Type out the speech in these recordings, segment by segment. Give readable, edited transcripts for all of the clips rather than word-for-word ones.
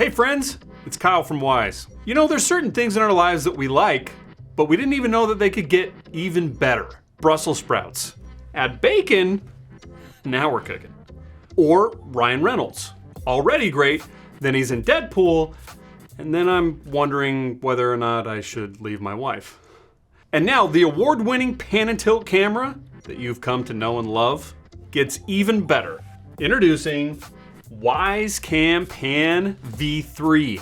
Hey friends, it's Kyle from Wyze. You know, there's certain things in our lives that we like, but we didn't even know that they could get even better. Brussels sprouts. Add bacon, now we're cooking. Or Ryan Reynolds. Already great, then he's in Deadpool, and then I'm wondering whether or not I should leave my wife. And now the award-winning pan and tilt camera that you've come to know and love gets even better. Introducing Wyze Cam Pan V3,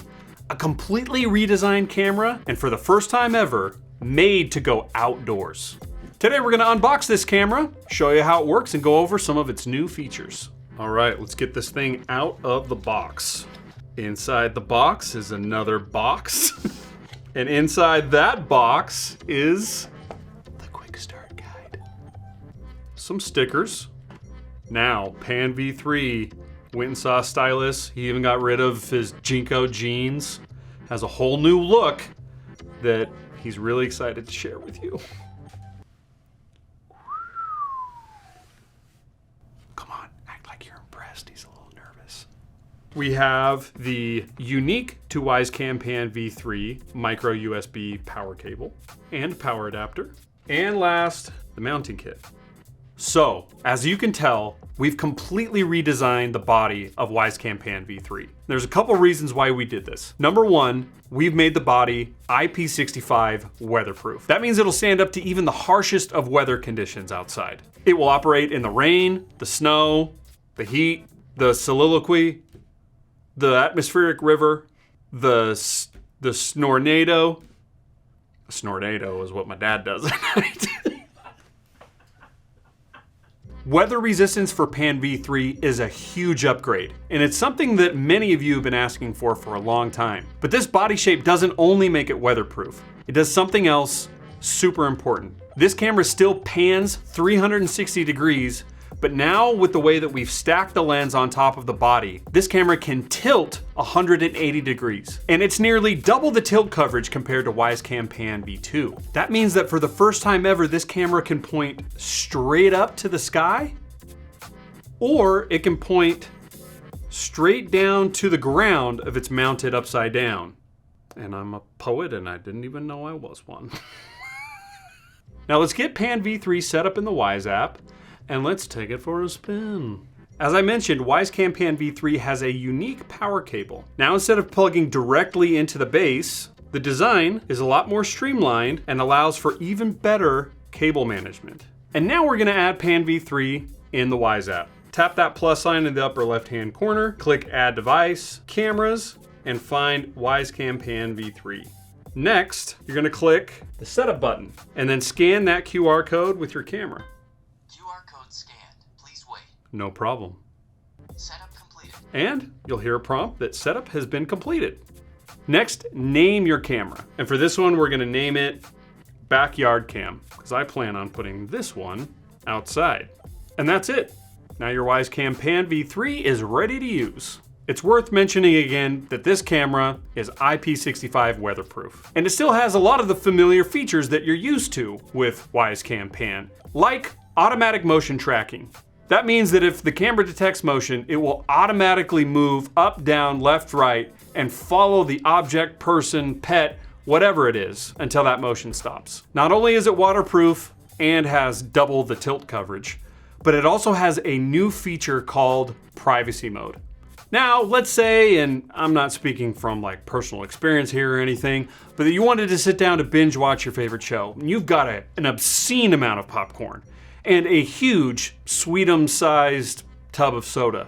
a completely redesigned camera, and for the first time ever, made to go outdoors. Today we're gonna unbox this camera, show you how it works, and go over some of its new features. All right, let's get this thing out of the box. Inside the box is another box. And inside that box is the quick start guide. Some stickers. Now, Pan V3 went and saw a stylist. He even got rid of his Jinko jeans. Has a whole new look that he's really excited to share with you. Come on, act like you're impressed. He's a little nervous. We have the unique to Wyze Cam Pan V3 micro USB power cable and power adapter. And last, the mounting kit. So, as you can tell, we've completely redesigned the body of Wyze Cam Pan V3. There's a couple reasons why we did this. Number one, we've made the body IP65 weatherproof. That means it'll stand up to even the harshest of weather conditions outside. It will operate in the rain, the snow, the heat, the soliloquy, the atmospheric river, the snornado. A snornado is what my dad does at night. Weather resistance for Pan V3 is a huge upgrade, and it's something that many of you have been asking for a long time. But this body shape doesn't only make it weatherproof, it does something else super important. This camera still pans 360 degrees, but now with the way that we've stacked the lens on top of the body, this camera can tilt 180 degrees. And it's nearly double the tilt coverage compared to Wyze Cam Pan V2. That means that for the first time ever, this camera can point straight up to the sky, or it can point straight down to the ground if it's mounted upside down. And I'm a poet and I didn't even know I was one. Now let's get Pan V3 set up in the Wyze app, and let's take it for a spin. As I mentioned, Wyze Cam Pan V3 has a unique power cable. Now instead of plugging directly into the base, the design is a lot more streamlined and allows for even better cable management. And now we're gonna add Pan V3 in the Wyze app. Tap that plus sign in the upper left-hand corner, click Add Device, Cameras, and find Wyze Cam Pan V3. Next, you're gonna click the Setup button, and then scan that QR code with your camera. No problem. Setup completed. And you'll hear a prompt that setup has been completed. Next, name your camera. And for this one, we're gonna name it Backyard Cam, because I plan on putting this one outside. And that's it. Now your Wyze Cam Pan V3 is ready to use. It's worth mentioning again that this camera is IP65 weatherproof. And it still has a lot of the familiar features that you're used to with Wyze Cam Pan, like automatic motion tracking. That means that if the camera detects motion, it will automatically move up, down, left, right, and follow the object, person, pet, whatever it is, until that motion stops. Not only is it waterproof and has double the tilt coverage, but it also has a new feature called privacy mode. Now, let's say, and I'm not speaking from like personal experience here or anything, but that you wanted to sit down to binge watch your favorite show, and you've got an obscene amount of popcorn, and a huge Sweetum-sized tub of soda.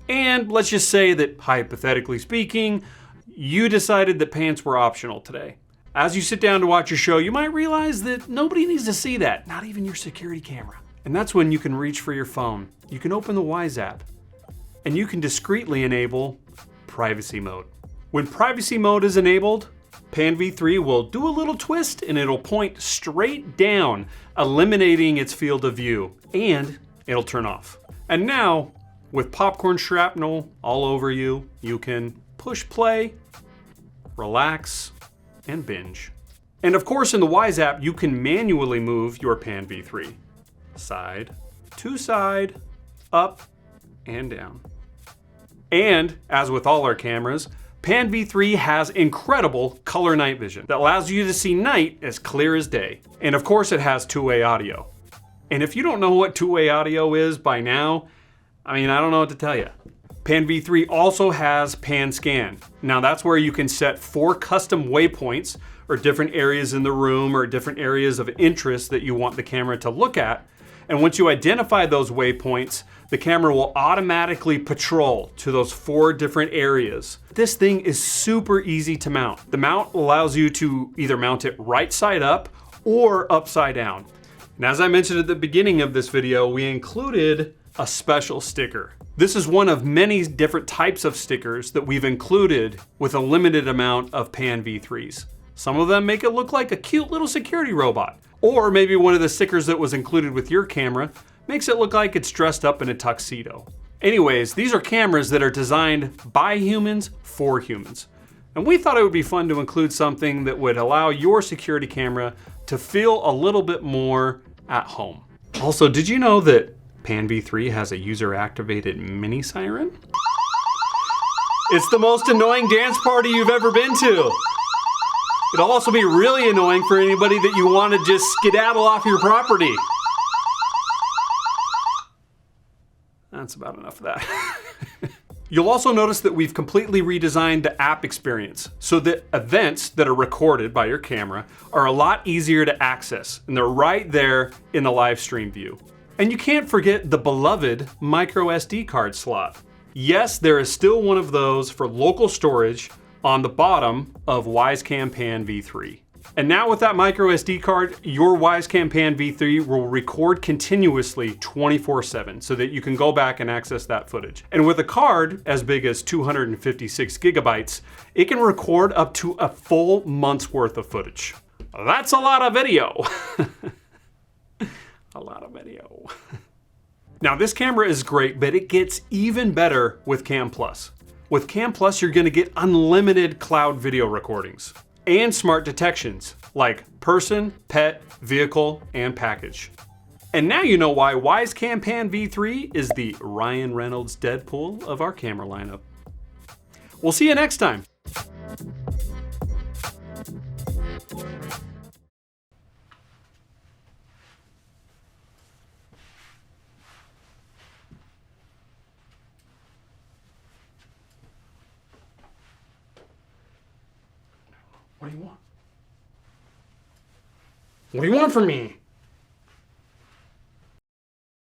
And let's just say that, hypothetically speaking, you decided that pants were optional today. As you sit down to watch your show, you might realize that nobody needs to see that, not even your security camera. And that's when you can reach for your phone. You can open the Wyze app, and you can discreetly enable privacy mode. When privacy mode is enabled, Pan V3 will do a little twist and it'll point straight down, eliminating its field of view, and it'll turn off. And now, with popcorn shrapnel all over you, you can push play, relax, and binge. And of course, in the Wyze app, you can manually move your Pan V3 side to side, up and down. And as with all our cameras, Pan V3 has incredible color night vision that allows you to see night as clear as day. And of course it has two-way audio. And if you don't know what two-way audio is by now, I don't know what to tell you. Pan V3 also has Pan Scan. Now that's where you can set 4 custom waypoints or different areas in the room or different areas of interest that you want the camera to look at. And once you identify those waypoints, the camera will automatically patrol to those 4 different areas. This thing is super easy to mount. The mount allows you to either mount it right side up or upside down. And as I mentioned at the beginning of this video, we included a special sticker. This is one of many different types of stickers that we've included with a limited amount of Pan V3s. Some of them make it look like a cute little security robot. Or maybe one of the stickers that was included with your camera makes it look like it's dressed up in a tuxedo. Anyways, these are cameras that are designed by humans for humans. And we thought it would be fun to include something that would allow your security camera to feel a little bit more at home. Also, did you know that Pan V3 has a user-activated mini siren? It's the most annoying dance party you've ever been to. It'll also be really annoying for anybody that you want to just skedaddle off your property. That's about enough of that. You'll also notice that we've completely redesigned the app experience so that events that are recorded by your camera are a lot easier to access, and they're right there in the live stream view. And you can't forget the beloved micro SD card slot. Yes, there is still one of those for local storage on the bottom of Wyze Cam Pan V3. And now with that micro SD card, your Wyze Cam Pan V3 will record continuously 24/7 so that you can go back and access that footage. And with a card as big as 256 gigabytes, it can record up to a full month's worth of footage. That's a lot of video. A lot of video. Now this camera is great, but it gets even better with Cam Plus. With Cam Plus, you're gonna get unlimited cloud video recordings and smart detections like person, pet, vehicle, and package. And now you know why Wyze Cam Pan V3 is the Ryan Reynolds Deadpool of our camera lineup. We'll see you next time. What do you want? What do you want from me?